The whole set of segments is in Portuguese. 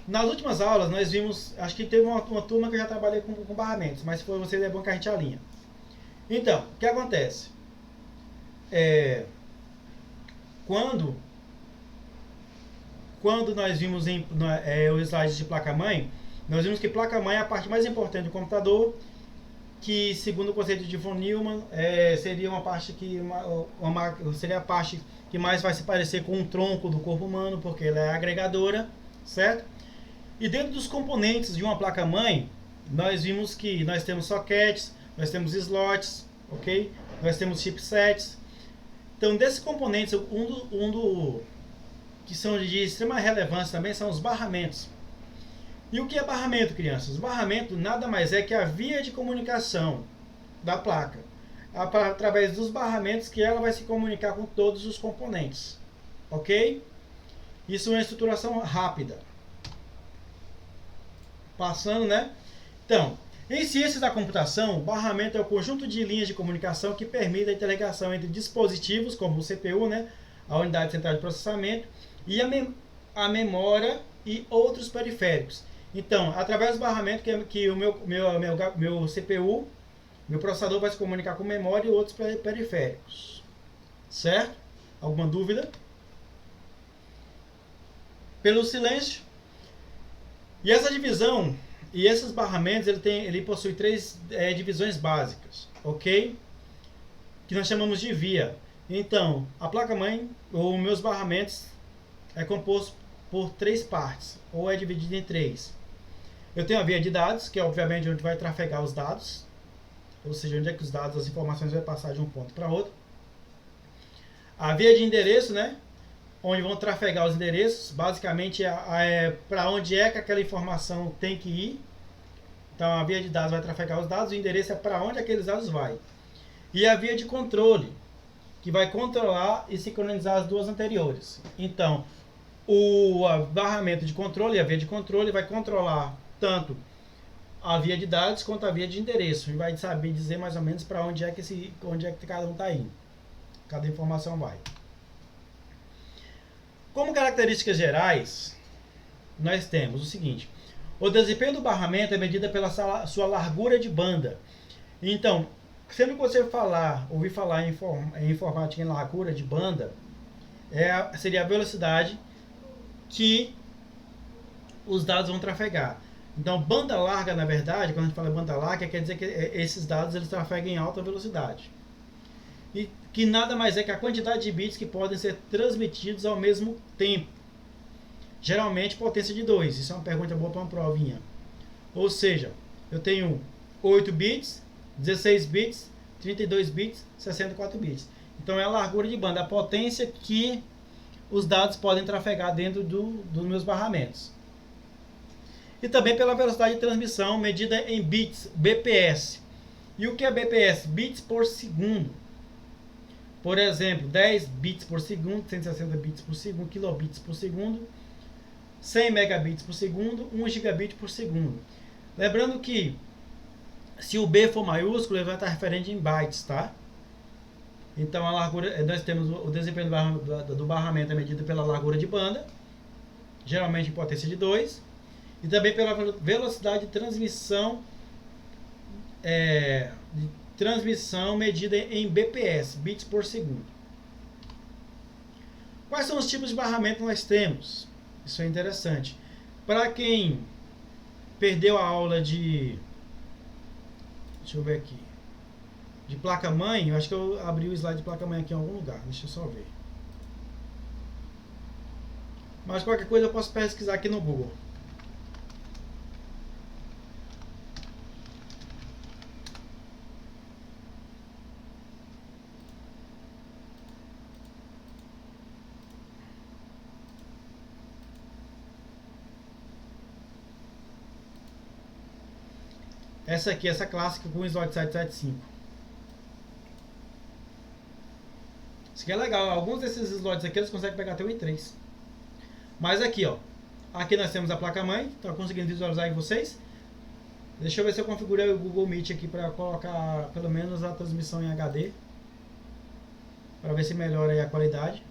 Nas últimas aulas nós vimos, acho que teve uma turma que eu já trabalhei com barramentos, mas se for vocês é bom que a gente alinha. Então, o que acontece? Quando, quando nós vimos os slides de placa-mãe, nós vimos que placa-mãe é a parte mais importante do computador, que segundo o conceito de von Neumann, seria uma parte que seria a parte que mais vai se parecer com o tronco do corpo humano, porque ela é agregadora, certo? E dentro dos componentes de uma placa-mãe, nós vimos que nós temos sockets, nós temos slots, ok? Nós temos chipsets. Então, desses componentes, que são de extrema relevância também são os barramentos. E o que é barramento, crianças? Barramento nada mais é que a via de comunicação da placa. Através dos barramentos que ela vai se comunicar com todos os componentes. Ok? Isso é uma estruturação rápida. Passando, né? Então, em ciências da computação, o barramento é o conjunto de linhas de comunicação que permite a interligação entre dispositivos, como o CPU, né? A unidade central de processamento, e a memória e outros periféricos. Então, através do barramento que o meu CPU, meu processador vai se comunicar com memória e outros periféricos. Certo? Alguma dúvida? Pelo silêncio. E essa divisão, e esses barramentos, ele possui três divisões básicas, ok? Que nós chamamos de via. Então, a placa-mãe, ou meus barramentos, é composto por três partes, ou é dividido em três. Eu tenho a via de dados, que é obviamente onde vai trafegar os dados, ou seja, onde é que os dados, as informações vão passar de um ponto para outro. A via de endereço, né? Onde vão trafegar os endereços, basicamente para onde é que aquela informação tem que ir. Então a via de dados vai trafegar os dados, o endereço é para onde aqueles dados vai. E a via de controle, que vai controlar e sincronizar as duas anteriores. Então, o barramento de controle e a via de controle vai controlar tanto a via de dados quanto a via de endereço. E vai saber dizer mais ou menos para onde é que cada um está indo. Cada informação vai. Como características gerais, nós temos o seguinte: o desempenho do barramento é medido pela sua largura de banda. Então, sempre que você ouvir falar em informática em largura de banda, seria a velocidade que os dados vão trafegar. Então, banda larga, na verdade, quando a gente fala banda larga, quer dizer que esses dados eles trafegam em alta velocidade. E que nada mais é que a quantidade de bits que podem ser transmitidos ao mesmo tempo. Geralmente potência de 2. Isso é uma pergunta boa para uma provinha. Ou seja, eu tenho 8 bits, 16 bits, 32 bits, 64 bits. Então é a largura de banda, a potência que os dados podem trafegar dentro dos meus barramentos. E também pela velocidade de transmissão medida em bits, BPS. E o que é BPS? Bits por segundo. Por exemplo, 10 bits por segundo, 160 bits por segundo, kilobits por segundo, 100 megabits por segundo, 1 gigabit por segundo. Lembrando que se o B for maiúsculo, ele vai estar referente em bytes, tá? Então a largura, nós temos o desempenho do barramento é medido pela largura de banda, geralmente em potência de 2, e também pela velocidade de transmissão medida em BPS, bits por segundo. Quais são os tipos de barramento que nós temos? Isso é interessante. Para quem perdeu a aula de... Deixa eu ver aqui. De placa-mãe, eu acho que eu abri o slide de placa-mãe aqui em algum lugar. Deixa eu só ver. Mas qualquer coisa eu posso pesquisar aqui no Google. Essa aqui, essa clássica com o slot 775. Isso aqui é legal. Alguns desses slots aqui eles conseguem pegar até o i3. Mas aqui, ó. Aqui nós temos a placa-mãe. Tá conseguindo visualizar aí vocês? Deixa eu ver se eu configurei o Google Meet aqui para colocar pelo menos a transmissão em HD. Para ver se melhora aí a qualidade.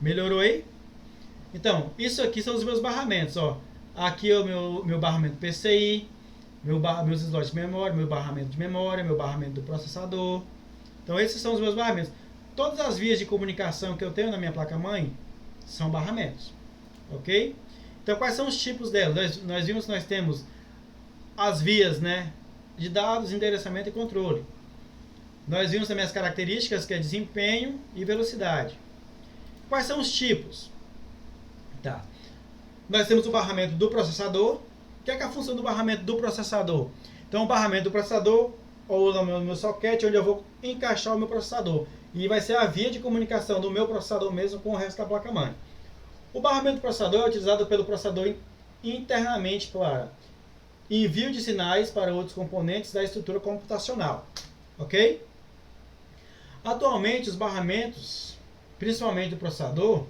Melhorou aí? Então, isso aqui são os meus barramentos, ó. Aqui é o meu barramento PCI, meus slots de memória, meu barramento de memória, meu barramento do processador. Então, esses são os meus barramentos. Todas as vias de comunicação que eu tenho na minha placa-mãe são barramentos, ok? Então, quais são os tipos delas? Nós vimos que nós temos as vias, né, de dados, endereçamento e controle. Nós vimos também as características, que é desempenho e velocidade. Quais são os tipos? Tá. Nós temos o barramento do processador. O que é a função do barramento do processador? Então, o barramento do processador, ou no meu socket, onde eu vou encaixar o meu processador. E vai ser a via de comunicação do meu processador mesmo com o resto da placa-mãe. O barramento do processador é utilizado pelo processador internamente para envio de sinais para outros componentes da estrutura computacional. Ok? Atualmente, os barramentos, principalmente do processador,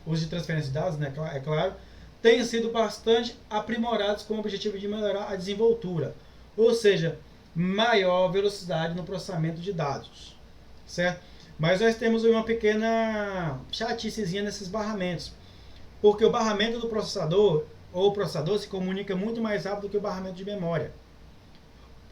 os de transferência de dados, né, é claro, têm sido bastante aprimorados com o objetivo de melhorar a desenvoltura, ou seja, maior velocidade no processamento de dados, certo? Mas nós temos uma pequena chaticezinha nesses barramentos, porque o barramento do processador, ou o processador, se comunica muito mais rápido do que o barramento de memória.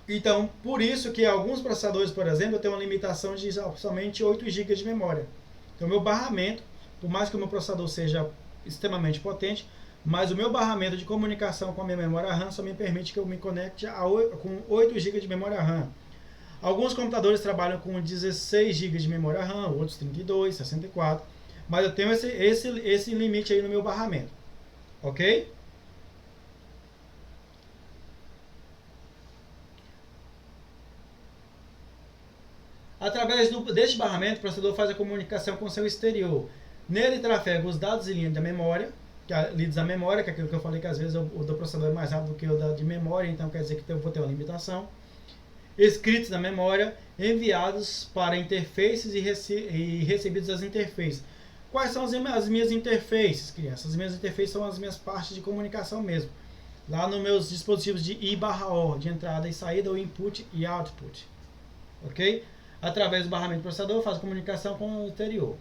Então, por isso que alguns processadores, por exemplo, têm uma limitação de somente 8 GB de memória. Então, o meu barramento, por mais que o meu processador seja extremamente potente, mas o meu barramento de comunicação com a minha memória RAM só me permite que eu me conecte com 8 GB de memória RAM. Alguns computadores trabalham com 16 GB de memória RAM, outros 32, 64, mas eu tenho esse limite aí no meu barramento. Ok? Através deste barramento, o processador faz a comunicação com o seu exterior. Nele trafega os dados em linha da memória, lidos da memória, que é aquilo que eu falei que às vezes o do processador é mais rápido do que o de memória, então quer dizer que eu vou ter uma limitação. Escritos na memória, enviados para interfaces e recebidos das interfaces. Quais são as minhas interfaces, crianças? As minhas interfaces são as minhas partes de comunicação mesmo. Lá nos meus dispositivos de I/O, de entrada e saída, ou input e output. Ok? Através do barramento do processador, faz comunicação com o exterior.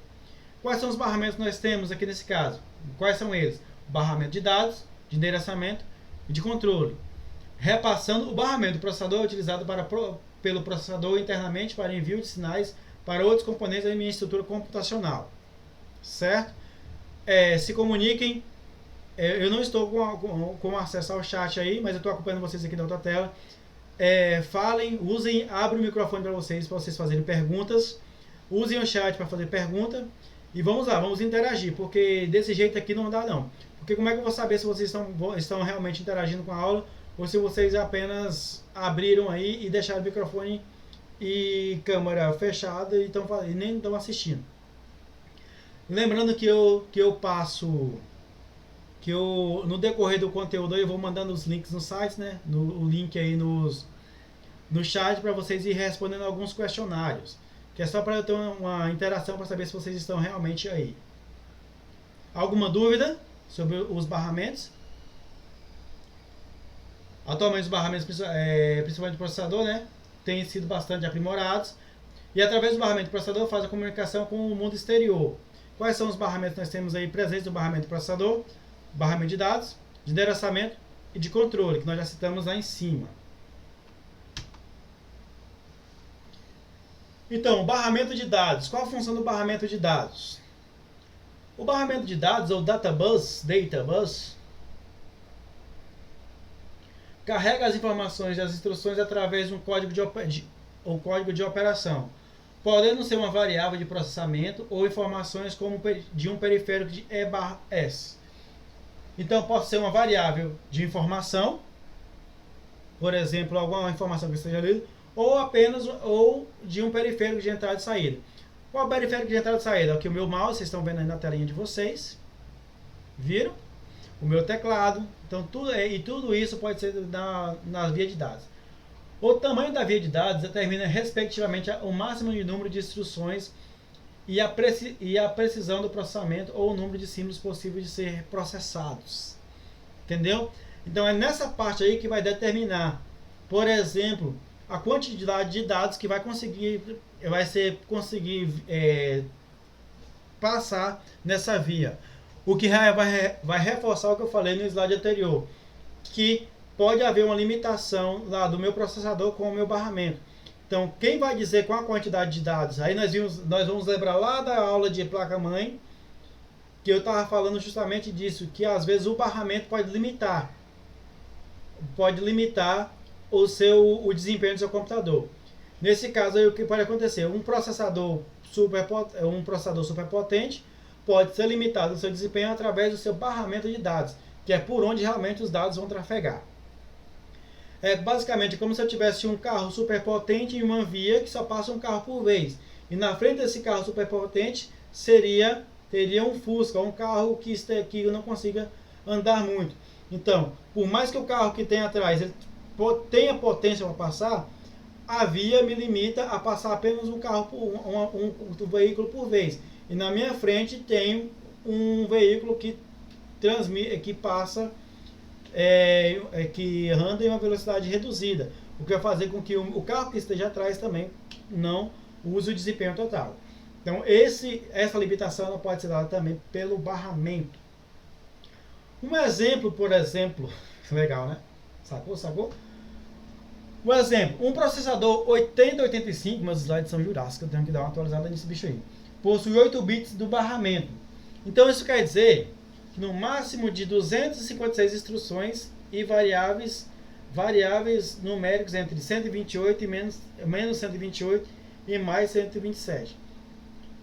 Quais são os barramentos que nós temos aqui nesse caso? Quais são eles? Barramento de dados, de endereçamento e de controle. Repassando, o barramento do processador é utilizado pelo processador internamente para envio de sinais para outros componentes da minha estrutura computacional. Certo? Se comuniquem. Eu não estou com acesso ao chat aí, mas eu estou acompanhando vocês aqui na outra tela. Falem, usem, abre o microfone para vocês fazerem perguntas. Usem o chat para fazer pergunta. E vamos lá, vamos interagir, porque desse jeito aqui não dá não. Porque como é que eu vou saber se vocês estão realmente interagindo com a aula ou se vocês apenas abriram aí e deixaram o microfone e câmera fechada e nem estão assistindo. Lembrando que eu passo, no decorrer do conteúdo eu vou mandando os links no site, né? O link aí no chat para vocês ir respondendo alguns questionários. Que é só para eu ter uma interação para saber se vocês estão realmente aí. Alguma dúvida sobre os barramentos? Atualmente os barramentos, principalmente do processador, né, têm sido bastante aprimorados. E através do barramento do processador faz a comunicação com o mundo exterior. Quais são os barramentos que nós temos aí presentes no barramento do processador? Barramento de dados, de endereçamento e de controle, que nós já citamos lá em cima. Então, barramento de dados. Qual a função do barramento de dados? O barramento de dados, ou data bus, carrega as informações das instruções através de um código de operação, podendo ser uma variável de processamento ou informações como de um periférico de E/S. Então, pode ser uma variável de informação, por exemplo, alguma informação que esteja lida, ou de um periférico de entrada e saída. Qual é o periférico de entrada e saída? Aqui o meu mouse, vocês estão vendo aí na telinha de vocês. Viram? O meu teclado. Então, tudo isso pode ser na via de dados. O tamanho da via de dados determina, respectivamente, o máximo de número de instruções e a precisão do processamento ou o número de símbolos possíveis de ser processados. Entendeu? Então, é nessa parte aí que vai determinar, por exemplo, a quantidade de dados que vai conseguir passar nessa via. O que vai reforçar o que eu falei no slide anterior, que pode haver uma limitação lá do meu processador com o meu barramento. Então, quem vai dizer qual a quantidade de dados? Aí nós vamos lembrar lá da aula de placa-mãe, que eu estava falando justamente disso, que às vezes o barramento pode limitar o desempenho do seu computador. Nesse caso aí, o que pode acontecer? Um processador super potente pode ser limitado o seu desempenho através do seu barramento de dados, que é por onde realmente os dados vão trafegar. É basicamente como se eu tivesse um carro super potente em uma via que só passa um carro por vez. E na frente desse carro super potente teria um Fusca, um carro que não consiga andar muito. Então, por mais que o carro que tem atrás tenha potência para passar, a via me limita a passar apenas um carro um veículo por vez. E na minha frente tem um veículo que passa, que anda em uma velocidade reduzida, o que vai fazer com que o carro que esteja atrás também não use o desempenho total. Então essa limitação não pode ser dada também pelo barramento. Um exemplo, por exemplo, legal, né? Sacou? Um exemplo, um processador 8085, meus slides são jurássicos, eu tenho que dar uma atualizada nesse bicho aí, possui 8 bits do barramento. Então isso quer dizer que no máximo de 256 instruções e variáveis numéricos entre 128 e menos 128 e mais 127.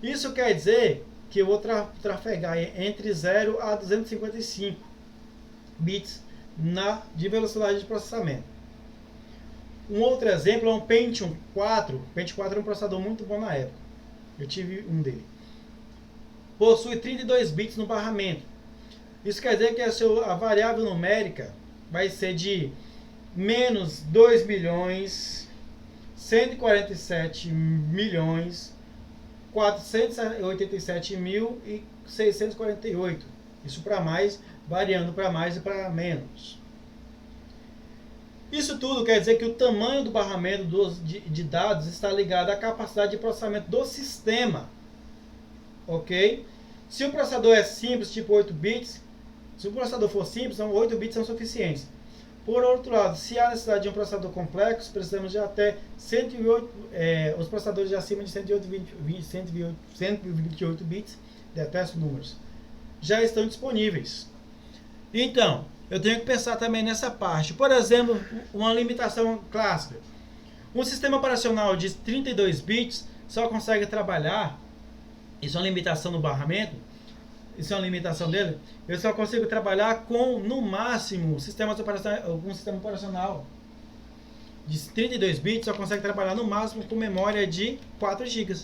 Isso quer dizer que eu vou trafegar entre 0 a 255 bits de velocidade de processamento. Um outro exemplo é um Pentium 4. O Pentium 4 é um processador muito bom na época. Eu tive um dele. Possui 32 bits no barramento. Isso quer dizer que a variável numérica vai ser de menos 2 milhões 147 milhões 487.648. Isso para mais, variando para mais e para menos. Isso tudo quer dizer que o tamanho do barramento de dados está ligado à capacidade de processamento do sistema. Ok? Se o processador é simples, tipo 8 bits, se o processador for simples, 8 bits são suficientes. Por outro lado, se há necessidade de um processador complexo, precisamos de até 108, os processadores de acima de 128 bits, detesto números, já estão disponíveis. Então, eu tenho que pensar também nessa parte. Por exemplo, uma limitação clássica. Um sistema operacional de 32 bits só consegue trabalhar, isso é uma limitação no barramento, isso é uma limitação dele, eu só consigo trabalhar com, no máximo, um sistema operacional de 32 bits só consegue trabalhar no máximo com memória de 4 GB.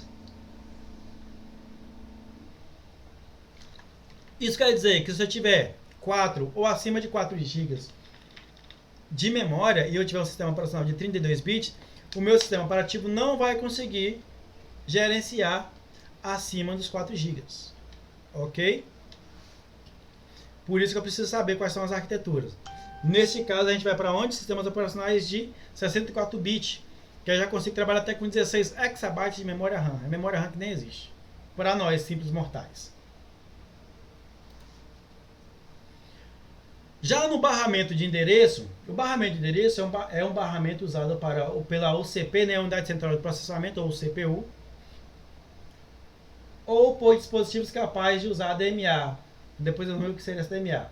Isso quer dizer que se eu tiver 4 ou acima de 4 GB de memória e eu tiver um sistema operacional de 32 bits, o meu sistema operativo não vai conseguir gerenciar acima dos 4 GB. Ok? Por isso que eu preciso saber quais são as arquiteturas. Neste caso, a gente vai para onde? Sistemas operacionais de 64 bits, que eu já consigo trabalhar até com 16 exabytes de memória RAM. É memória RAM que nem existe, para nós, simples mortais. Já no barramento de endereço, o barramento de endereço é um barramento usado pela UCP, né, Unidade Central de Processamento, ou CPU, ou por dispositivos capazes de usar DMA, depois eu não sei o que seria essa DMA,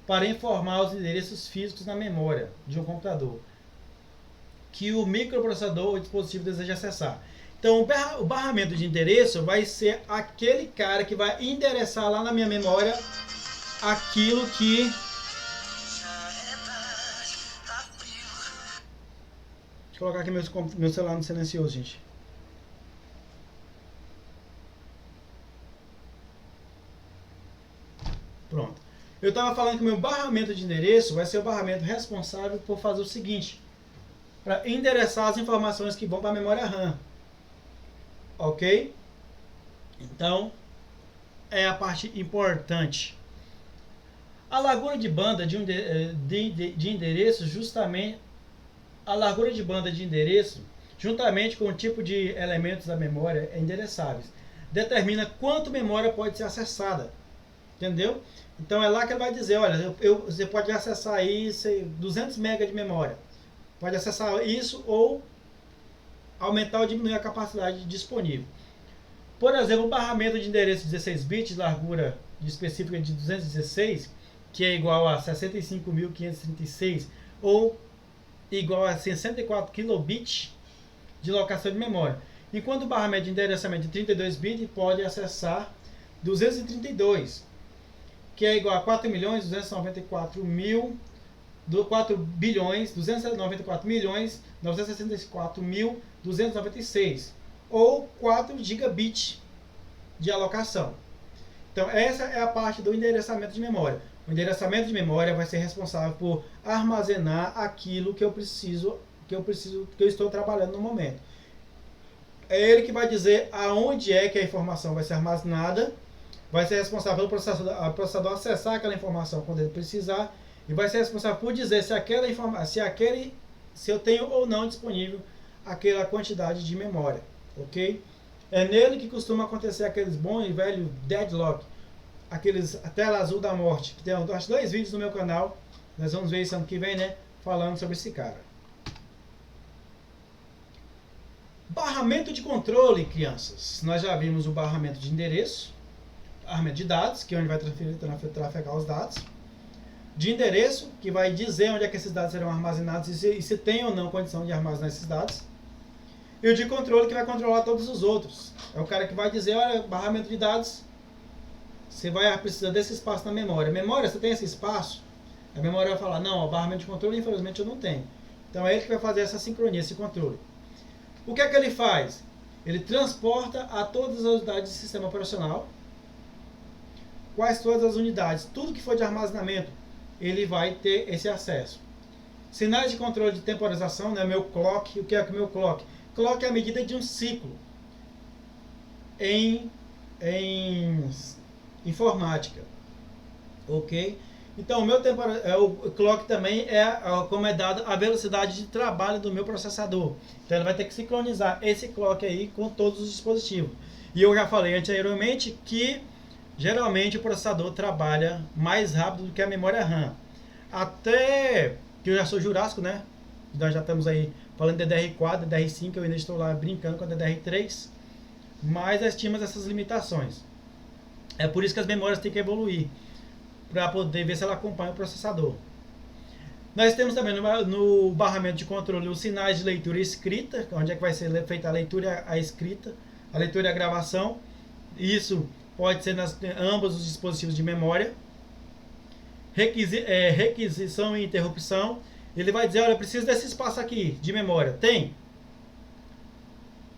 para informar os endereços físicos na memória de um computador que o microprocessador ou dispositivo deseja acessar. Então, o barramento de endereço vai ser aquele cara que vai endereçar lá na minha memória aquilo que... Deixa eu colocar aqui meu celular no silencioso, gente. Pronto. Eu estava falando que o meu barramento de endereço vai ser o barramento responsável por fazer o seguinte, para endereçar as informações que vão para a memória RAM. Ok? Então, é a parte importante. A largura de banda de endereço, justamente, a largura de banda de endereço, juntamente com o tipo de elementos da memória, é endereçáveis. determina quanto memória pode ser acessada. Entendeu? Então é lá que ele vai dizer, olha, você pode acessar aí 200 MB de memória. Pode acessar isso ou aumentar ou diminuir a capacidade disponível. Por exemplo, o barramento de endereço 16 bits, largura específica de 216, que é igual a 65.536 ou igual a 64 kilobits de locação de memória. Enquanto o barramento de endereçamento de 32 bits pode acessar 232, que é igual a 4.294.964.964.296 ou 4 gigabits de alocação. Então essa é a parte do endereçamento de memória. O endereçamento de memória vai ser responsável por armazenar aquilo que eu estou trabalhando no momento. É ele que vai dizer aonde é que a informação vai ser armazenada, vai ser responsável pelo processador acessar aquela informação quando ele precisar e vai ser responsável por dizer se eu tenho ou não disponível aquela quantidade de memória, ok? É nele que costuma acontecer aqueles bons e velhos deadlock, a tela azul da morte, que tem acho 2 vídeos no meu canal, nós vamos ver isso ano que vem, né, falando sobre esse cara. Barramento de controle, crianças. Nós já vimos o barramento de endereço, barramento de dados, que é onde vai trafegar os dados, de endereço, que vai dizer onde é que esses dados serão armazenados e se tem ou não condição de armazenar esses dados, e o de controle, que vai controlar todos os outros. É o cara que vai dizer, olha, barramento de dados, você vai precisar desse espaço na memória. Memória, você tem esse espaço? A memória vai falar, não, o barramento de controle, infelizmente, eu não tenho. Então é ele que vai fazer essa sincronia, esse controle. O que é que ele faz? Ele transporta a todas as unidades do sistema operacional. Quais todas as unidades? Tudo que for de armazenamento, ele vai ter esse acesso. Sinais de controle de temporização, né? Meu clock. O que é que meu clock? Clock é a medida de um ciclo em informática. Ok? Então, o clock também como é dado a velocidade de trabalho do meu processador. Então, ele vai ter que sincronizar esse clock aí com todos os dispositivos. E eu já falei anteriormente que, geralmente, o processador trabalha mais rápido do que a memória RAM. Até que eu já sou jurássico, né? Nós já estamos aí falando de DDR4, DDR5, eu ainda estou lá brincando com a DDR3. Mas nós tínhamos essas limitações. É por isso que as memórias têm que evoluir, para poder ver se ela acompanha o processador. Nós temos também no barramento de controle os sinais de leitura e escrita, onde é que vai ser feita a leitura e a escrita, a leitura e a gravação. Isso pode ser nas ambos os dispositivos de memória. Requisição e interrupção. Ele vai dizer, olha, eu preciso desse espaço aqui de memória. Tem?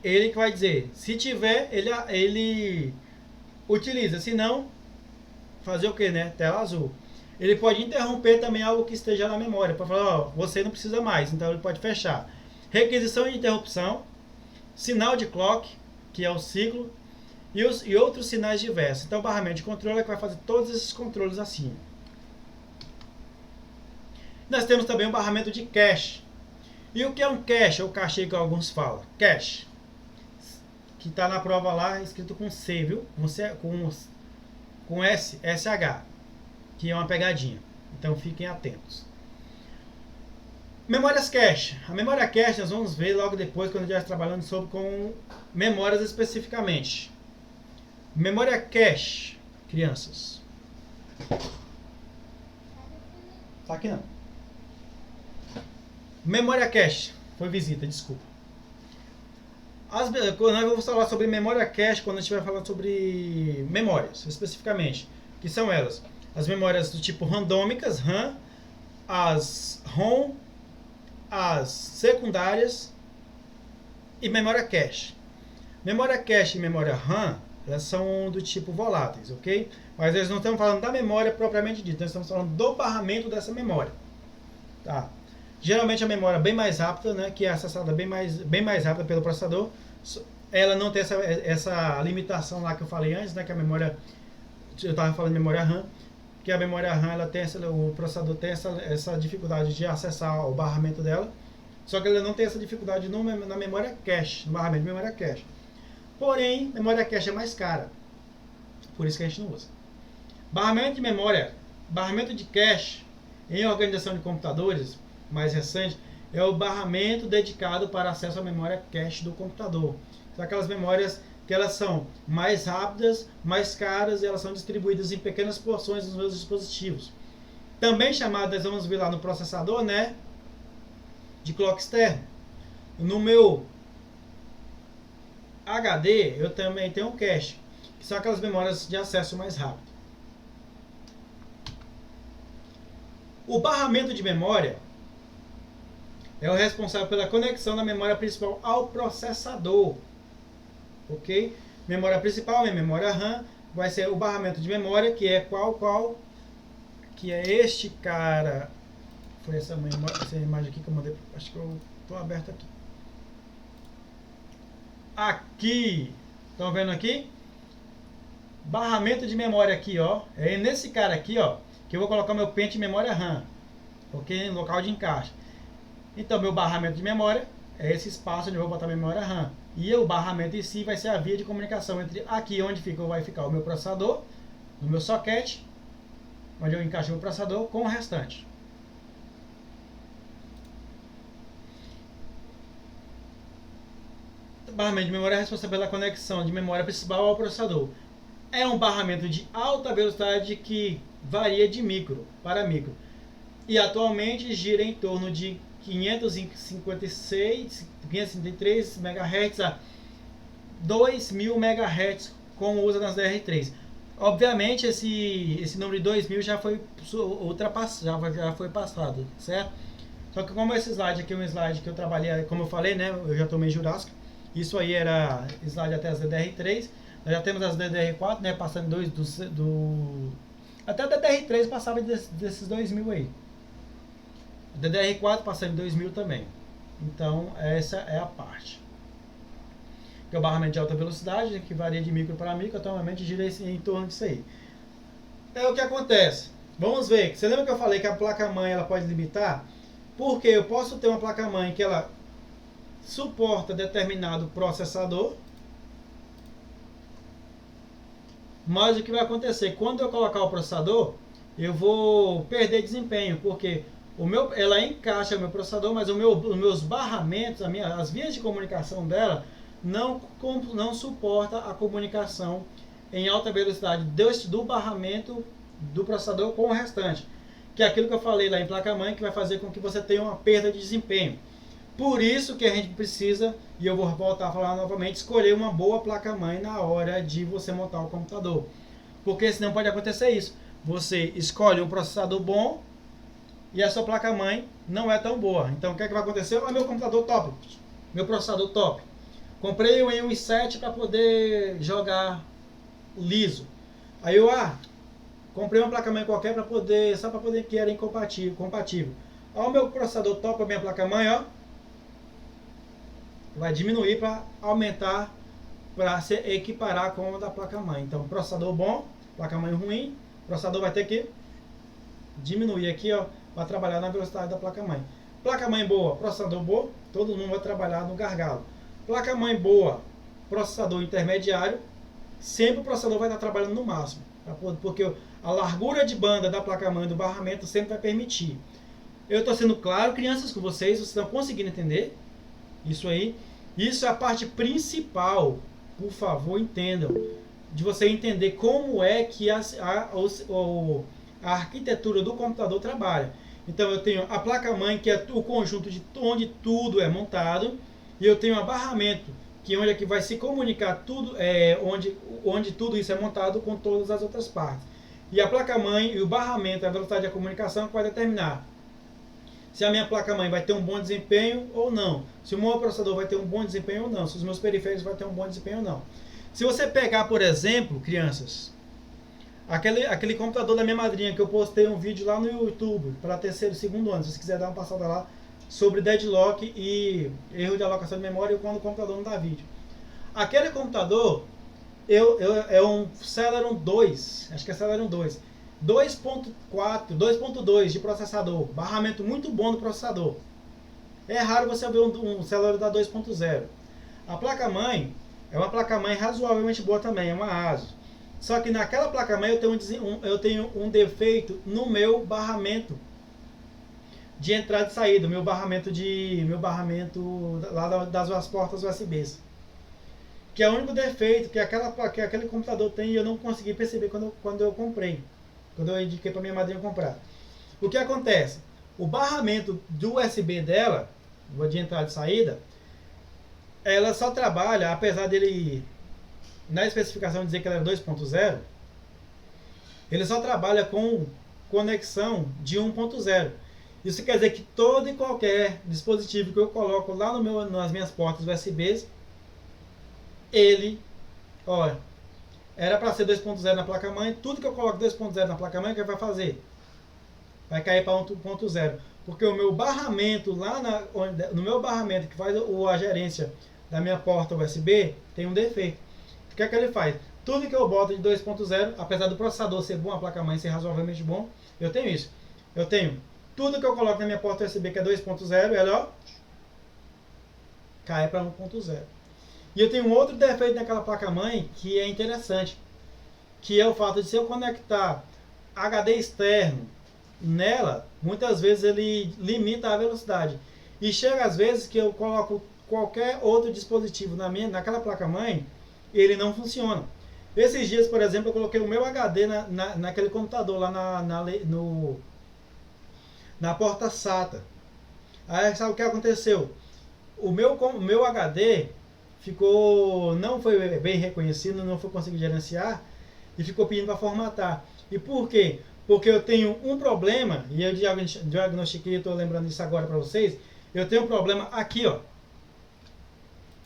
Ele que vai dizer. Se tiver, ele utiliza. Se não, fazer o que, né? Tela azul. Ele pode interromper também algo que esteja na memória, para falar, ó, você não precisa mais, então ele pode fechar. Requisição e interrupção, sinal de clock, que é o ciclo, e outros sinais diversos. Então o barramento de controle é que vai fazer todos esses controles assim. Nós temos também o barramento de cache. E o que é um cache, ou cache que alguns falam? Cache, que está na prova lá, escrito com C, viu? Com SH, que é uma pegadinha. Então fiquem atentos. Memórias cache. A memória cache nós vamos ver logo depois, quando a gente estiver trabalhando com memórias especificamente. Memória cache, crianças. Tá aqui não. Memória cache. Foi visita, desculpa. Nós vamos falar sobre memória cache quando a gente vai falar sobre memórias, especificamente. Que são elas? As memórias do tipo randômicas, RAM, as ROM, as secundárias e memória cache. Memória cache e memória RAM, elas são do tipo voláteis, ok? Mas nós não estamos falando da memória propriamente dita, nós estamos falando do barramento dessa memória. Tá? Geralmente a memória bem mais rápida, né, que é acessada bem mais rápida pelo processador, ela não tem essa limitação lá que eu falei antes, né, que a memória, eu estava falando de memória RAM, que a memória RAM, ela tem o processador tem essa dificuldade de acessar o barramento dela, só que ele não tem essa dificuldade na memória cache, no barramento de memória cache. Porém, memória cache é mais cara. Por isso que a gente não usa. Barramento de memória, barramento de cache em organização de computadores mais recente é o barramento dedicado para acesso à memória cache do computador. São aquelas memórias que elas são mais rápidas, mais caras e elas são distribuídas em pequenas porções nos meus dispositivos. Também chamadas, vamos ver lá no processador, né, de clock externo. No meu HD eu também tenho um cache, que são aquelas memórias de acesso mais rápido. O barramento de memória é o responsável pela conexão da memória principal ao processador. Ok? Memória principal é memória RAM, vai ser o barramento de memória, que é qual? Que é este cara. Foi essa imagem aqui que eu mandei. Acho que eu estou aberto aqui. Aqui. Estão vendo aqui? Barramento de memória aqui, ó. É nesse cara aqui, ó, que eu vou colocar meu pente de memória RAM. Ok? No local de encaixe. Então, meu barramento de memória é esse espaço onde eu vou botar a memória RAM. E o barramento em si vai ser a via de comunicação entre aqui onde vai ficar o meu processador, no meu socket, onde eu encaixo o meu processador, com o restante. O barramento de memória é responsável pela conexão de memória principal ao processador. É um barramento de alta velocidade que varia de micro para micro. E atualmente gira em torno de 553 MHz a 2000 MHz, como usa nas DR3. Obviamente esse número de 2000 já foi ultrapassado, já foi passado, certo? Só que como esse slide aqui é um slide que eu trabalhei, como eu falei, né, eu já tomei Jurássica. Isso aí era slide até as DDR3. Nós já temos as DDR4, né, passando até a DDR3 passava desses 2000 aí. DDR4 passando em 2000 também. Então, essa é a parte. Que é o barramento de alta velocidade, que varia de micro para micro, atualmente gira em torno disso aí. É o que acontece. Vamos ver. Você lembra que eu falei que a placa-mãe ela pode limitar? Porque eu posso ter uma placa-mãe que ela suporta determinado processador. Mas o que vai acontecer? Quando eu colocar o processador, eu vou perder desempenho, porque ela encaixa o meu processador, mas os meus barramentos, as vias de comunicação dela não suporta a comunicação em alta velocidade do barramento do processador com o restante, que é aquilo que eu falei lá em placa-mãe, que vai fazer com que você tenha uma perda de desempenho. Por isso que a gente precisa, e eu vou voltar a falar novamente, escolher uma boa placa-mãe na hora de você montar o computador, porque senão pode acontecer isso. Você escolhe um processador bom e a sua placa-mãe não é tão boa. Então o que é que vai acontecer? Olha meu computador top, meu processador top. Comprei um i7 para poder jogar liso. Aí eu comprei uma placa-mãe qualquer só para poder que era compatível. Olha o meu processador top, a minha placa-mãe, ó, vai diminuir para aumentar, para se equiparar com a da placa-mãe. Então processador bom, placa-mãe ruim, o processador vai ter que diminuir aqui, ó, para trabalhar na velocidade da placa-mãe. Placa-mãe boa, processador bom, todo mundo vai trabalhar no gargalo. Placa-mãe boa, processador intermediário, sempre o processador vai estar trabalhando no máximo, porque a largura de banda da placa-mãe do barramento sempre vai permitir. Eu estou sendo claro, crianças, com vocês estão conseguindo entender isso aí? Isso é a parte principal, por favor, entendam, de você entender como é que a arquitetura do computador trabalha. Então eu tenho a placa-mãe, que é o conjunto de onde tudo é montado, e eu tenho a barramento, que é onde é que vai se comunicar tudo, onde tudo isso é montado com todas as outras partes. E a placa-mãe e o barramento, a velocidade da comunicação, que vai determinar se a minha placa-mãe vai ter um bom desempenho ou não, se o meu processador vai ter um bom desempenho ou não, se os meus periféricos vão ter um bom desempenho ou não. Se você pegar, por exemplo, crianças, aquele computador da minha madrinha, que eu postei um vídeo lá no YouTube para terceiro, segundo ano, se você quiser dar uma passada lá, sobre deadlock e erro de alocação de memória quando o computador não dá vídeo. Aquele computador é um Celeron 2, acho que é Celeron 2, 2.4, 2.2 de processador, barramento muito bom do processador. É raro você ver um Celeron da 2.0. A placa-mãe, É uma placa-mãe razoavelmente boa também, é uma ASUS. Só que naquela placa-mãe eu tenho um defeito no meu barramento de entrada e saída, meu barramento lá das portas USBs. Que é o único defeito que aquele computador tem e eu não consegui perceber quando eu comprei. Quando eu indiquei para minha madrinha comprar. O que acontece? O barramento do USB dela, de entrada e saída, ela só trabalha, apesar dele, na especificação dizer que ela é 2.0, ele só trabalha com conexão de 1.0. Isso quer dizer que todo e qualquer dispositivo que eu coloco lá nas minhas portas USBs, ele, olha, era para ser 2.0 na placa-mãe, tudo que eu coloco 2.0 na placa-mãe, o que vai fazer? Vai cair para 1.0. Porque o meu barramento, no meu barramento que faz a gerência da minha porta USB, tem um defeito. O que é que ele faz? Tudo que eu boto de 2.0, apesar do processador ser bom, a placa-mãe ser razoavelmente bom, eu tenho isso. Eu tenho tudo que eu coloco na minha porta USB que é 2.0, ela, ó, cai para 1.0. E eu tenho um outro defeito naquela placa-mãe que é interessante, que é o fato de se eu conectar HD externo nela, muitas vezes ele limita a velocidade. E chega às vezes que eu coloco qualquer outro dispositivo naquela placa-mãe, ele não funciona. Esses dias, por exemplo, eu coloquei o meu HD naquele computador lá na porta SATA. Aí sabe o que aconteceu? O meu HD não foi bem reconhecido, não foi conseguido gerenciar e ficou pedindo para formatar. E por quê? Porque eu tenho um problema, e eu diagnostiquei, estou lembrando isso agora para vocês, eu tenho um problema aqui, ó,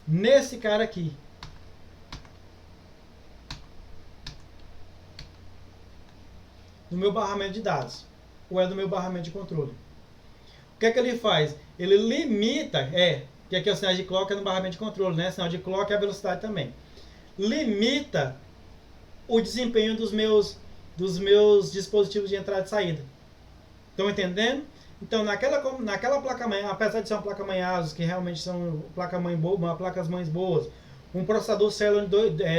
nesse cara aqui. No meu barramento de dados, ou é do meu barramento de controle. O que é que ele faz? Ele limita, que aqui é o sinal de clock é no barramento de controle, né? Sinal de clock é a velocidade também. Limita o desempenho dos meus dispositivos de entrada e saída. Estão entendendo? Então, naquela placa-mãe, apesar de ser uma placa-mãe ASUS, que realmente são placas-mães boas, um processador Celeron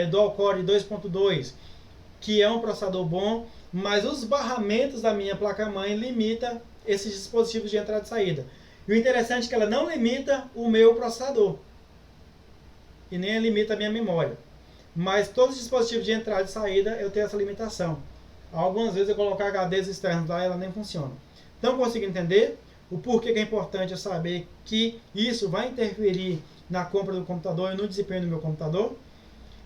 dual-core 2.2, que é um processador bom, mas os barramentos da minha placa-mãe limitam esses dispositivos de entrada e saída. E o interessante é que ela não limita o meu processador. E nem limita a minha memória. Mas todos os dispositivos de entrada e saída eu tenho essa limitação. Algumas vezes eu colocar HDs externos lá e ela nem funciona. Então consigo entender o porquê que é importante eu saber que isso vai interferir na compra do computador e no desempenho do meu computador.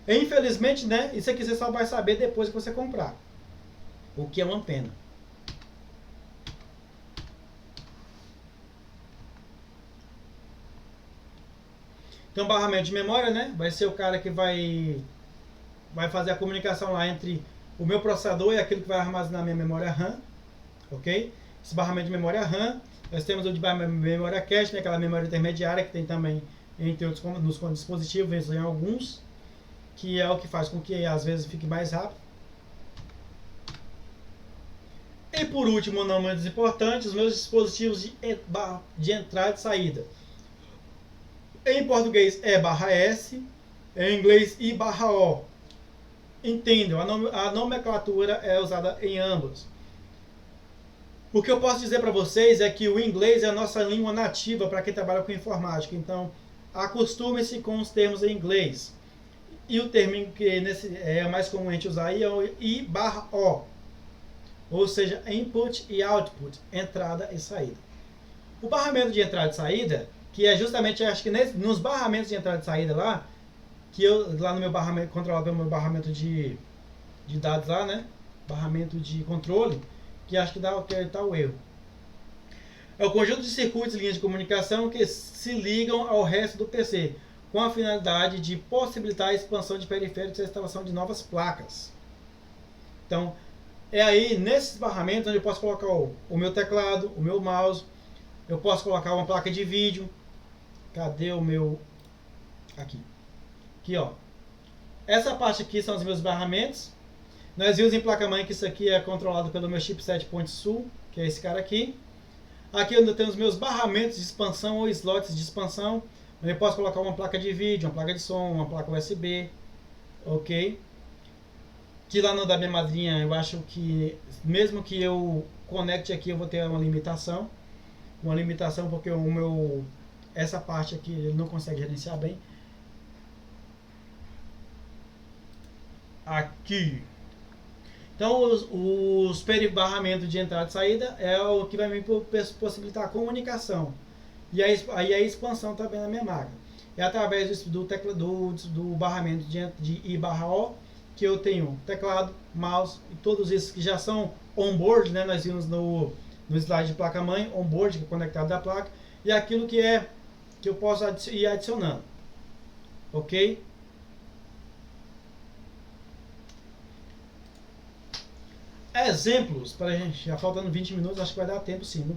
E, infelizmente, né, isso aqui você só vai saber depois que você comprar. O que é uma pena. Então, barramento de memória, né? Vai ser o cara que vai fazer a comunicação lá entre o meu processador e aquilo que vai armazenar minha memória RAM. Ok? Esse barramento de memória RAM. Nós temos o de memória cache, né? Aquela memória intermediária que tem também, entre outros, nos dispositivos, em alguns, que é o que faz com que às vezes fique mais rápido. E por último, não menos importante, os meus dispositivos de entrada e saída. Em português é /S, em inglês I/O. Entendam, a nomenclatura é usada em ambos. O que eu posso dizer para vocês é que o inglês é a nossa língua nativa para quem trabalha com informática. Então, acostume-se com os termos em inglês. E o termo que é mais comum a gente usar aí é o I/O. Ou seja, input e output, entrada e saída. O barramento de entrada e saída, que é justamente, acho que nos barramentos de entrada e saída lá, que eu, lá no meu barramento, controlado pelo meu barramento de dados lá, né? Barramento de controle, que acho que tá o erro. É o conjunto de circuitos e linhas de comunicação que se ligam ao resto do PC, com a finalidade de possibilitar a expansão de periféricos e a instalação de novas placas. Então, é aí, nesses barramentos, onde eu posso colocar o meu teclado, o meu mouse, eu posso colocar uma placa de vídeo. Cadê o meu... Aqui. Aqui, ó. Essa parte aqui são os meus barramentos. Nós vimos em placa-mãe que isso aqui é controlado pelo meu chipset Point-Sul, que é esse cara aqui. Aqui eu tenho os meus barramentos de expansão ou slots de expansão. Eu posso colocar uma placa de vídeo, uma placa de som, uma placa USB, ok? Que lá no da minha madrinha, eu acho que mesmo que eu conecte aqui, eu vou ter uma limitação porque o meu essa parte aqui ele não consegue gerenciar bem. Aqui. Então os barramentos de entrada e saída é o que vai me possibilitar a comunicação e aí a expansão também na minha máquina. É através do barramento de I/O que eu tenho teclado, mouse e todos esses que já são onboard, né? Nós vimos no slide de placa-mãe, onboard, que é conectado da placa, e aquilo que eu posso ir adicionando. Ok? Exemplos, para a gente, já faltando 20 minutos, acho que vai dar tempo sim. Né?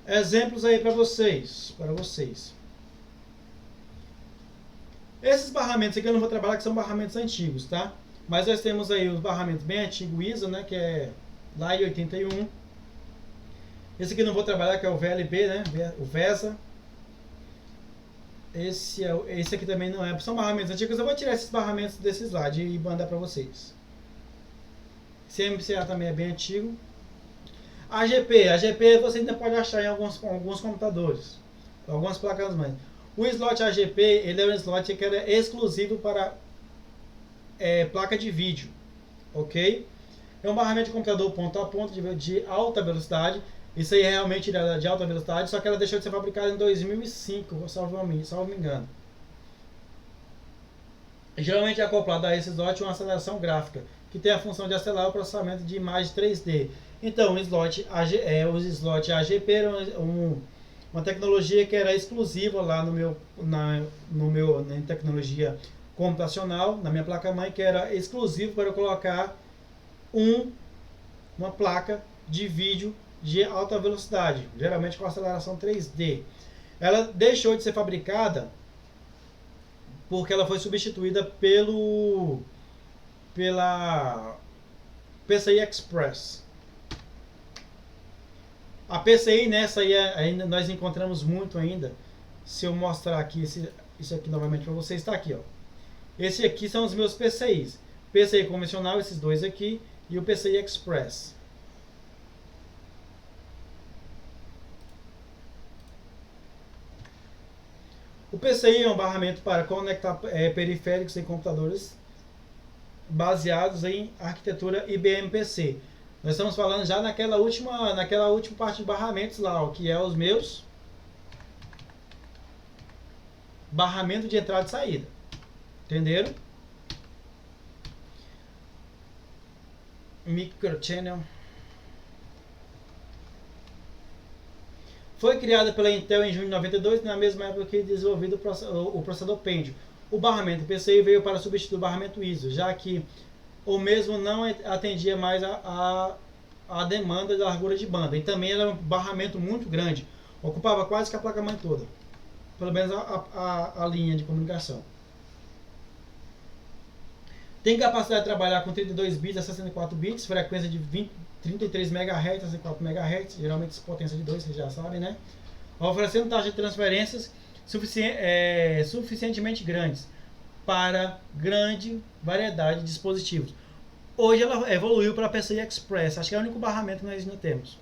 Exemplos aí para vocês. Esses barramentos aqui eu não vou trabalhar, que são barramentos antigos, tá? Mas nós temos aí os barramentos bem antigos ISO, né? Que é lá em 81. Esse aqui eu não vou trabalhar, que é o VLB, né? O VESA. Esse aqui também não é. São barramentos antigos. Eu vou tirar esses barramentos desse slide e mandar para vocês. CMCA também é bem antigo. AGP você ainda pode achar em alguns computadores, algumas placas mães. O slot AGP ele é um slot que era exclusivo para placa de vídeo, ok? É um barramento de computador ponto a ponto de alta velocidade. Isso aí é realmente de alta velocidade, só que ela deixou de ser fabricada em 2005, salvo me engano. Geralmente é acoplado a esse slot uma aceleração gráfica, que tem a função de acelerar o processamento de imagem 3D. Então, os slot AGP era uma tecnologia que era exclusiva lá na tecnologia computacional, na minha placa-mãe, que era exclusivo para eu colocar uma placa de vídeo de alta velocidade, geralmente com aceleração 3D. Ela deixou de ser fabricada porque ela foi substituída pela PCI Express. A PCI nessa aí ainda nós encontramos muito ainda. Se eu mostrar aqui isso aqui novamente para vocês, está aqui, ó. Esse aqui são os meus PCIs. PCI convencional, esses dois aqui, e o PCI Express. O PCI é um barramento para conectar periféricos em computadores baseados em arquitetura IBM PC. Nós estamos falando já naquela última parte de barramentos lá, ó, que é os meus barramento de entrada e saída. Entenderam? Microchannel. Foi criada pela Intel em junho de 92, na mesma época que desenvolvido o processador Pentium. O barramento PCI veio para substituir o barramento ISO, já que o mesmo não atendia mais a demanda da largura de banda. E também era um barramento muito grande, ocupava quase que a placa-mãe toda, pelo menos a linha de comunicação. Tem capacidade de trabalhar com 32 bits a 64 bits, frequência de 33 MHz a 64 MHz, geralmente potência de 2, vocês já sabem, né? Oferecendo taxas de transferências suficientemente grandes para grande variedade de dispositivos. Hoje ela evoluiu para a PCI Express, acho que é o único barramento que nós ainda temos.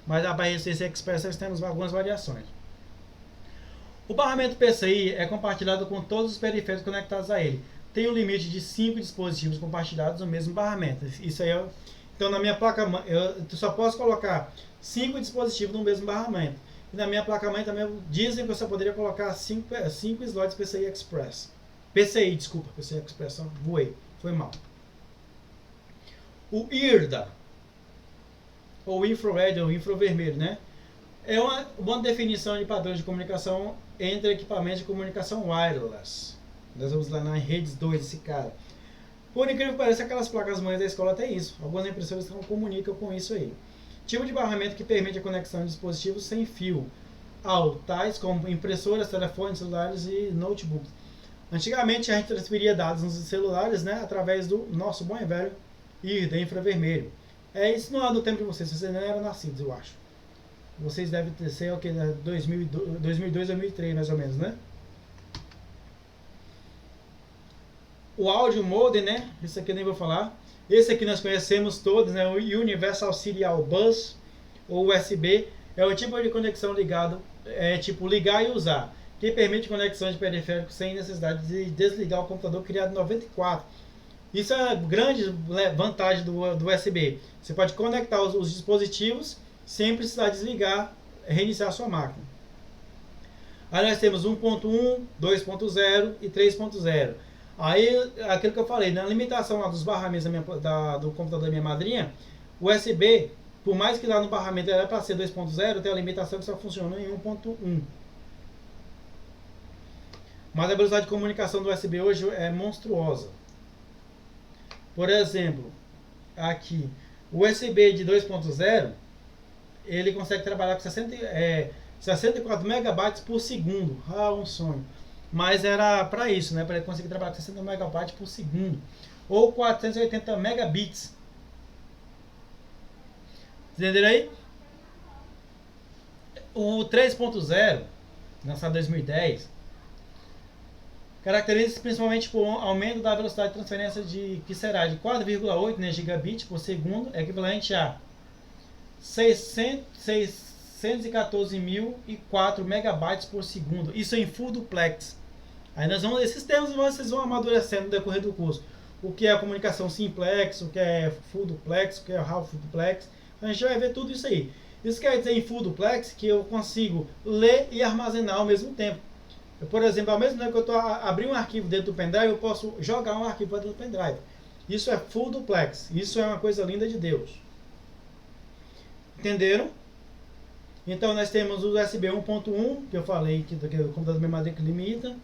Mas a PCI Express nós temos algumas variações. O barramento PCI é compartilhado com todos os periféricos conectados a ele. Tem um limite de 5 dispositivos compartilhados no mesmo barramento. Isso aí então na minha placa-mãe eu só posso colocar 5 dispositivos no mesmo barramento. E na minha placa-mãe também dizem que eu só poderia colocar 5 slots PCI Express. PCI Express, voei, foi mal. O IRDA, ou infrared, ou infravermelho, né? É uma definição de padrões de comunicação entre equipamentos de comunicação wireless. Nós vamos lá na redes 2 esse cara. Por incrível que pareça, aquelas placas-mães da escola tem isso. Algumas impressoras comunicam com isso aí. Tipo de barramento que permite a conexão de dispositivos sem fio, tais como impressoras, telefones, celulares e notebooks. Antigamente a gente transferia dados nos celulares, né, através do nosso bom e velho IRDA, infravermelho. Isso não é do tempo de vocês não eram nascidos, eu acho. Vocês devem ser o que? 2002, 2003 mais ou menos, né? o áudio modem, né? Isso aqui eu nem vou falar. Esse aqui nós conhecemos todos, né? O Universal Serial Bus, ou USB, é o tipo de conexão ligado, tipo ligar e usar, que permite conexão de periféricos sem necessidade de desligar o computador, criado em 94. Isso é a grande vantagem do USB. Você pode conectar os dispositivos sem precisar desligar, reiniciar a sua máquina. Aí nós temos 1.1, 2.0 e 3.0. Aí, aquilo que eu falei, na limitação lá dos barramentos do computador da minha madrinha, o USB, por mais que lá no barramento era para ser 2.0, tem a limitação que só funciona em 1.1. Mas a velocidade de comunicação do USB hoje é monstruosa. Por exemplo, aqui, o USB de 2.0, ele consegue trabalhar com 64 megabytes por segundo. Ah, um sonho. Mas era para isso, né? Para ele conseguir trabalhar com 60 megabytes por segundo. Ou 480 megabits. Entenderam aí? O 3.0, lançado em 2010, caracteriza-se principalmente por um aumento da velocidade de transferência que será de 4,8, né, gigabits por segundo, equivalente a 614.004 megabytes por segundo. Isso em full duplex. Aí nós vamos, esses termos vocês vão amadurecendo no decorrer do curso. O que é a comunicação simplex, o que é full duplex, o que é half duplex. A gente vai ver tudo isso aí. Isso quer dizer em full duplex que eu consigo ler e armazenar ao mesmo tempo. Eu, por exemplo, ao mesmo tempo que eu estou abrindo um arquivo dentro do pendrive, eu posso jogar um arquivo dentro do pendrive. Isso é full duplex. Isso é uma coisa linda de Deus. Entenderam? Então nós temos o USB 1.1, que eu falei que o computador da minha madrinha que limita,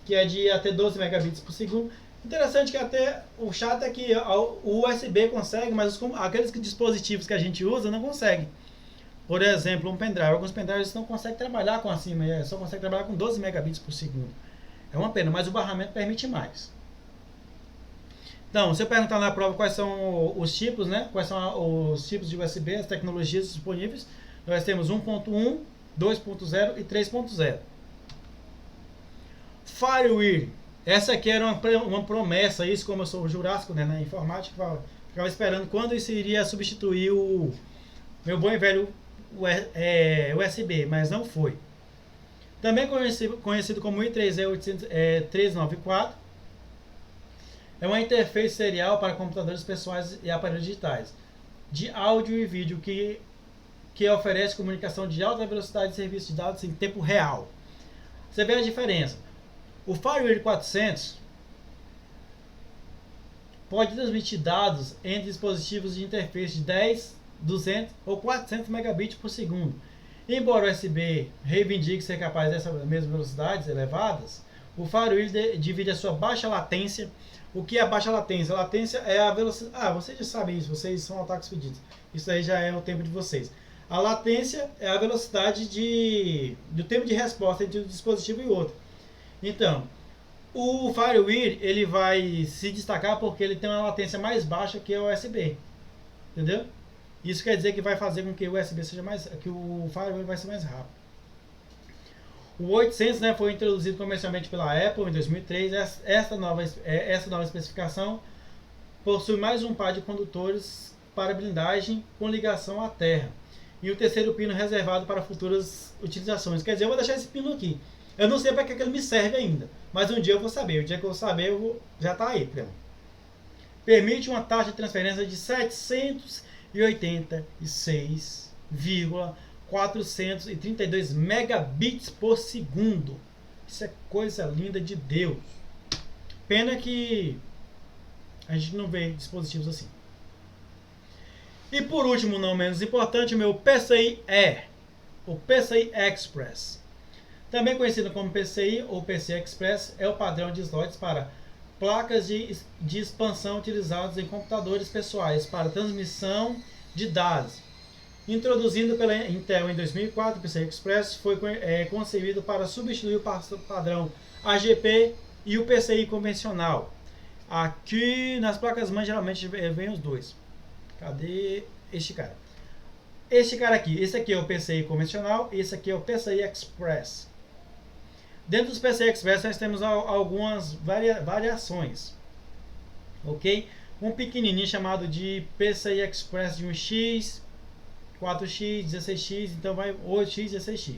que é de até 12 megabits por segundo. Interessante que até o chato é que o USB consegue, mas aqueles dispositivos que a gente usa não conseguem. Por exemplo, um pendrive. Alguns pendrives não conseguem trabalhar com acima, só conseguem trabalhar com 12 megabits por segundo. É uma pena, mas o barramento permite mais. Então, se eu perguntar na prova quais são os tipos, né? Quais são os tipos de USB, as tecnologias disponíveis, nós temos 1.1, 2.0 e 3.0. FireWire. Essa aqui era uma promessa, isso como eu sou jurássico, né, na informática, ficava esperando quando isso iria substituir o meu bom e velho USB, mas não foi. Também conhecido como I3E394, é uma interface serial para computadores pessoais e aparelhos digitais, de áudio e vídeo, que oferece comunicação de alta velocidade e serviço de dados em tempo real. Você vê a diferença. O FireWire 400 pode transmitir dados entre dispositivos de interface de 10, 200 ou 400 megabits por segundo. Embora o USB reivindique ser capaz dessas mesmas velocidades elevadas, o FireWire divide a sua baixa latência. O que é a baixa latência? A latência é a velocidade. Vocês já sabem isso, vocês são ataques pedidos. Isso aí já é o tempo de vocês. A latência é a velocidade do tempo de resposta entre um dispositivo e outro. Então, o FireWire ele vai se destacar porque ele tem uma latência mais baixa que o USB. Entendeu? Isso quer dizer que vai fazer com que o USB seja que o FireWire vai ser mais rápido. O 800, né, foi introduzido comercialmente pela Apple em 2003. Essa nova especificação possui mais um par de condutores para blindagem com ligação à terra. E o terceiro pino reservado para futuras utilizações. Quer dizer, eu vou deixar esse pino aqui. Eu não sei para que ele me serve ainda, mas um dia eu vou saber. O dia que eu vou saber, já está aí. Permite uma taxa de transferência de 786,432 megabits por segundo. Isso é coisa linda de Deus. Pena que a gente não vê dispositivos assim. E por último, não menos importante, o meu PCIe, o PCI Express. Também conhecido como PCI ou PCI Express, é o padrão de slots para placas de expansão utilizados em computadores pessoais para transmissão de dados. Introduzido pela Intel em 2004, o PCI Express foi concebido para substituir o padrão AGP e o PCI convencional. Aqui nas placas-mães geralmente vem os dois. Cadê este cara? Este cara aqui, esse aqui é o PCI convencional, esse aqui é o PCI Express. Dentro dos PCI Express nós temos algumas variações, ok? Um pequenininho chamado de PCI Express de 1x, 4x, 16x, então vai 8x, 16x.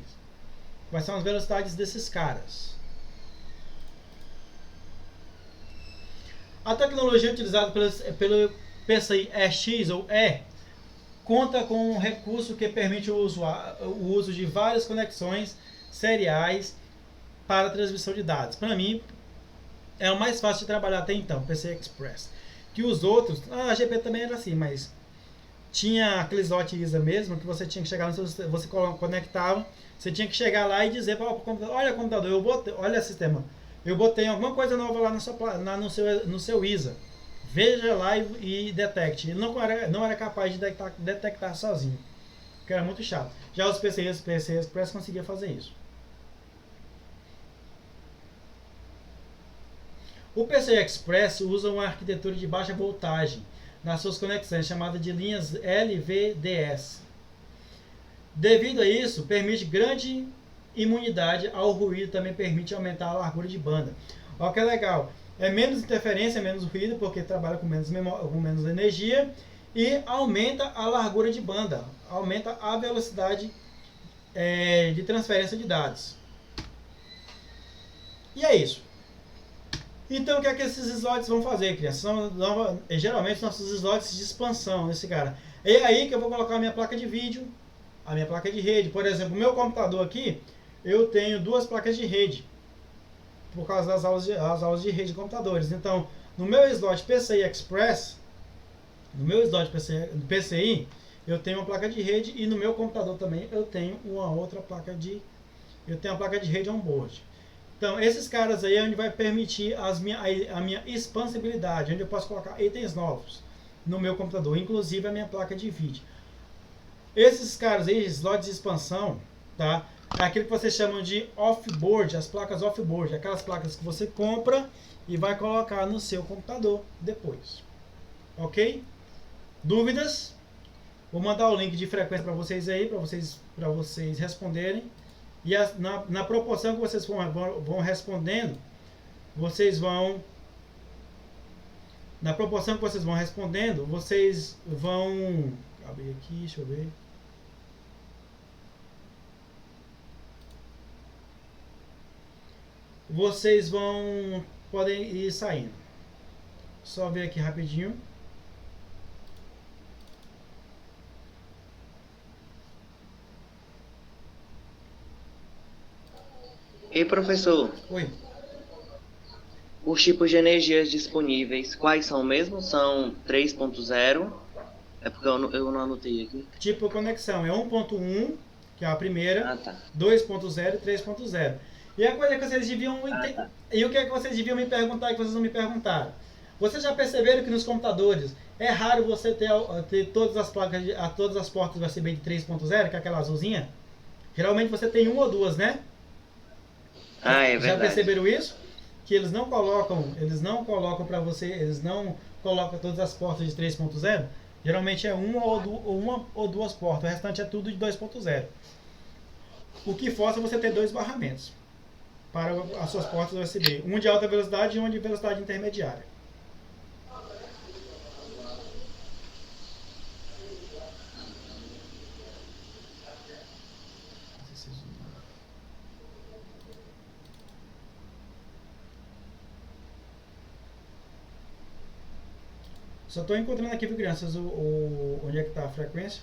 Quais são as velocidades desses caras? A tecnologia utilizada pelo PCI EX ou E conta com um recurso que permite o uso de várias conexões seriais para transmissão de dados. Para mim, é o mais fácil de trabalhar até então, PCI Express. Que os outros, a GP também era assim, mas tinha aquele slot ISA mesmo, que você tinha que chegar no seu, você conectava, você tinha que chegar lá e dizer para o computador, olha computador, eu botei, olha sistema, eu botei alguma coisa nova lá no seu ISA. Veja lá e detecte. Ele não era capaz de detectar sozinho, que era muito chato. Já os PCI Express conseguia fazer isso. O PCI Express usa uma arquitetura de baixa voltagem nas suas conexões, chamada de linhas LVDS. Devido a isso, permite grande imunidade ao ruído, também permite aumentar a largura de banda. Olha que legal, é menos interferência, menos ruído, porque trabalha com menos energia, e aumenta a largura de banda, aumenta a velocidade de transferência de dados. E é isso. Então, o que é que esses slots vão fazer, crianças? Geralmente são nossos slots de expansão, esse cara. É aí que eu vou colocar a minha placa de vídeo, a minha placa de rede. Por exemplo, o meu computador aqui, eu tenho duas placas de rede, por causa das aulas de rede de computadores. Então, no meu slot PCI Express, no meu slot PCI, eu tenho uma placa de rede, e no meu computador também eu tenho uma outra placa de... Eu tenho a placa de rede on-board. Então, esses caras aí é onde vai permitir a minha expansibilidade, onde eu posso colocar itens novos no meu computador, inclusive a minha placa de vídeo. Esses caras aí, slots de expansão, tá? É aquilo que vocês chamam de off-board, as placas off-board, aquelas placas que você compra e vai colocar no seu computador depois. Ok? Dúvidas? Vou mandar o link de frequência para vocês aí, para vocês responderem. E na proporção que vocês vão respondendo, vocês vão... Na proporção que vocês vão respondendo, vocês vão... Abrir aqui, deixa eu ver. Vocês podem ir saindo. Só ver aqui rapidinho. E professor, Oi. os tipos de energias disponíveis, quais são mesmo? São 3.0? É porque eu não anotei aqui. Tipo conexão é 1.1, que é a primeira, Ah, tá. 2.0 e 3.0. E a coisa que vocês deviam Tá. E o que é que vocês deviam me perguntar que vocês não me perguntaram? Vocês já perceberam que nos computadores é raro você ter todas as placas, todas as portas USB de 3.0, que é aquela azulzinha? Geralmente você tem uma ou duas, né? Ah, é Já verdade. perceberam isso? Que eles não colocam para você, eles não colocam todas as portas de 3.0. Geralmente é uma ou duas portas, o restante é tudo de 2.0. O que força você ter dois barramentos para as suas portas USB, um de alta velocidade e um de velocidade intermediária. Só estou encontrando aqui, viu, crianças, onde é que está a frequência.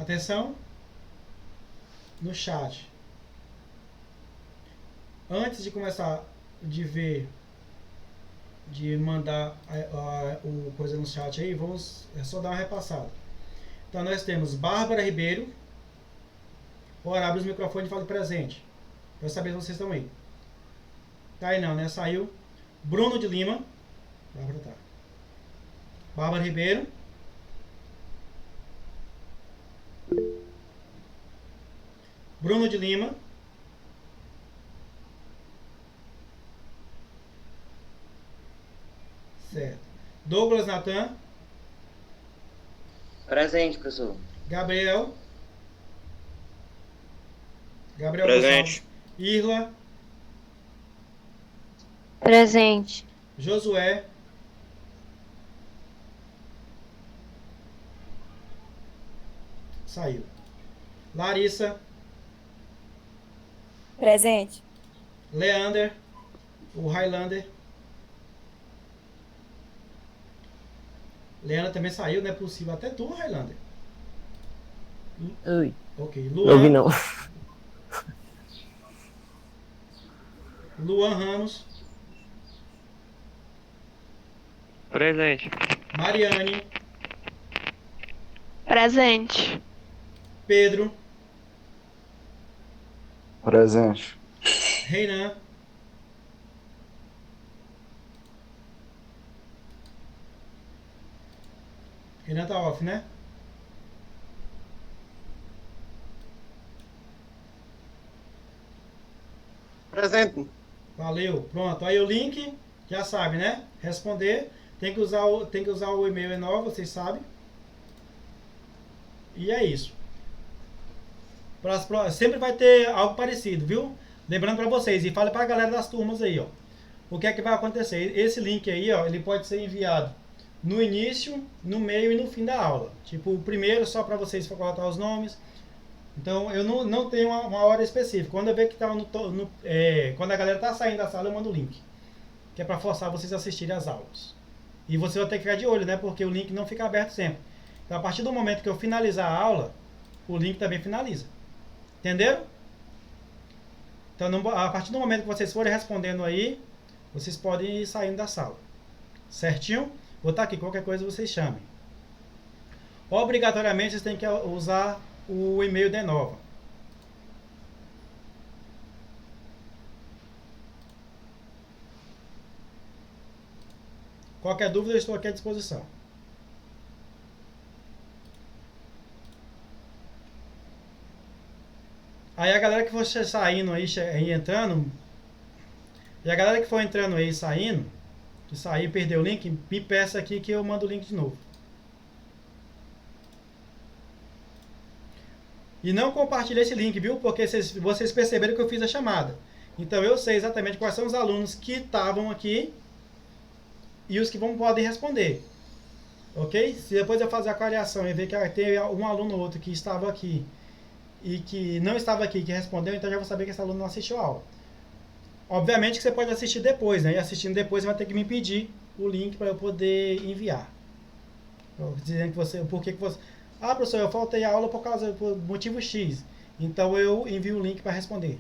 Atenção no chat. Antes de começar de mandar o coisa no chat aí, é só dar uma repassada. Então nós temos Bárbara Ribeiro. Bora, abre os microfones e fale presente. Para saber se vocês estão aí. Tá aí não, né? Saiu. Bruno de Lima. Bárbara tá. Bárbara Ribeiro. Bruno de Lima. Certo. Douglas Natan. Presente, professor. Gabriel. Gabriel Presente. Gonçalves. Irla. Presente. Josué. Saiu. Larissa. Presente. Leander. O Highlander. Leander também saiu, não é possível. Até tu, Highlander. Oi. Ok. Não vi não. Luan Ramos. Presente. Mariane. Presente. Pedro. Presente. Reinan. Reinan tá off, né? Presente. Valeu. Pronto. Aí o link, já sabe, né? Responder. Tem que usar o e-mail E9, vocês sabem. E é isso. Sempre vai ter algo parecido, viu? Lembrando para vocês, e fale para a galera das turmas aí, ó. O que é que vai acontecer? Esse link aí, ó, ele pode ser enviado no início, no meio e no fim da aula. Tipo, o primeiro só para vocês colocar os nomes. Então, eu não tenho uma hora específica. Quando eu ver que tá quando a galera tá saindo da sala, eu mando o link. Que é para forçar vocês a assistirem as aulas. E você vai ter que ficar de olho, né? Porque o link não fica aberto sempre. Então, a partir do momento que eu finalizar a aula, o link também finaliza. Entenderam? Então, a partir do momento que vocês forem respondendo aí, vocês podem ir saindo da sala. Certinho? Vou estar aqui, qualquer coisa vocês chamem. Obrigatoriamente, vocês têm que usar o e-mail de Nova. Qualquer dúvida, eu estou aqui à disposição. Aí a galera que for saindo aí e entrando, e a galera que for entrando aí e saindo, que sair e perder o link, me peça aqui que eu mando o link de novo. E não compartilhe esse link, viu? Porque vocês perceberam que eu fiz a chamada. Então eu sei exatamente quais são os alunos que estavam aqui e os que podem responder. Ok? Se depois eu fazer a avaliação e ver que tem um aluno ou outro que estava aqui e que não estava aqui, que respondeu, então já vou saber que esse aluno não assistiu a aula. Obviamente que você pode assistir depois, né? E assistindo depois você vai ter que me pedir o link para eu poder enviar. Dizendo que você... Ah, professor, eu faltei a aula por motivo X. Então eu envio o link para responder.